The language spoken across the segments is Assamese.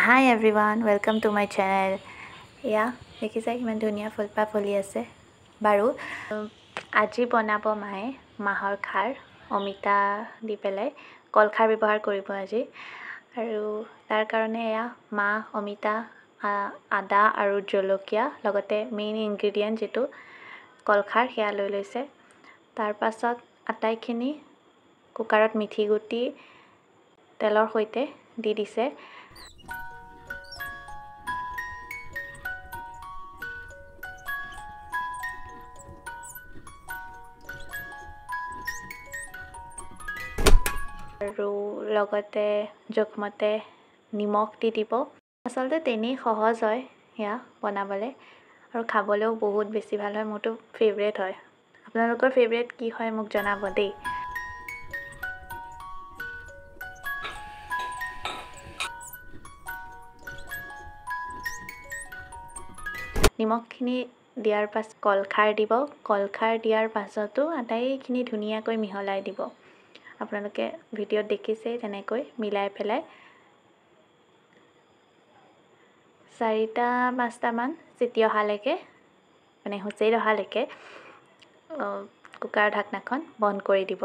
Hi everyone, welcome to my channel. দেখিছা কিমান ধুনীয়া ফুলপাহ ফুলি আছে বাৰু আজি বনাব মায়ে মাহৰ খাৰ অমিতা দি পেলাই কলখাৰ ব্যৱহাৰ কৰিব আজি আৰু তাৰ কাৰণে মাহ অমিতা আদা আৰু জলকীয়া লগতে মেইন ইনগ্ৰেডিয়েন্ট যেটো কলখাৰ সেয়া লৈ লৈছে তাৰ পাছত আটাইখিনি কুকাৰত মিঠি গুটি তেলৰ সৈতে দি দিছে আৰু লগতে জোখমতে নিমখ দি দিব আসলতে তেনেই সহজ হয় ইয়া বনাবলে আৰু খাবলেও বহুত বেছি ভাল হয় মোৰটো ফেভৰেট হয় আপোনালোকৰ ফেভৰেট কি হয় মোক জনাব দেই নিমখখিনি দিয়াৰ পাছত কলখাৰ দিব কলখাৰ দিয়াৰ পাছতো আটাইখিনি ধুনীয়াকৈ মিহলাই দিব আপোনালোকে ভিডিঅ'ত দেখিছে তেনেকৈ মিলাই পেলাই 4-5টা মান চিটি অহালৈকে মানে হুঁচেল অহালৈকে কুকাৰ ঢাকনাখন বন্ধ কৰি দিব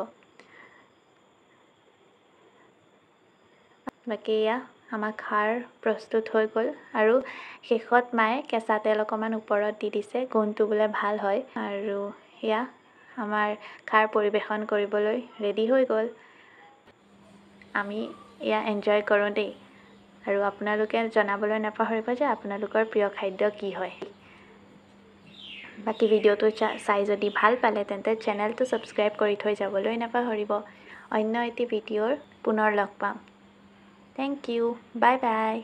বাকি আমাৰ খাৰ প্ৰস্তুত হৈ গ'ল আৰু শেষত মায়ে কেঁচা তেল অকমান ওপৰত দি দিছে গোন্ধটো বোলে ভাল হয় আৰু আমাৰ খাৰ পৰিবেশন কৰিবলৈ ৰেডি হৈ গ'ল আমি এনজয় কৰোঁ দেই আৰু আপোনালোকে জনাবলৈ নাপাহৰিব যে আপোনালোকৰ প্ৰিয় খাদ্য কি হয় বাকি ভিডিঅ'টো চাই যদি ভাল পালে তেন্তে চেনেলটো সাবস্ক্ৰাইব কৰি থৈ যাবলৈ নাপাহৰিব অন্য এটি ভিডিঅ'ৰ পুনৰ লগ পাম Thank you. Bye bye.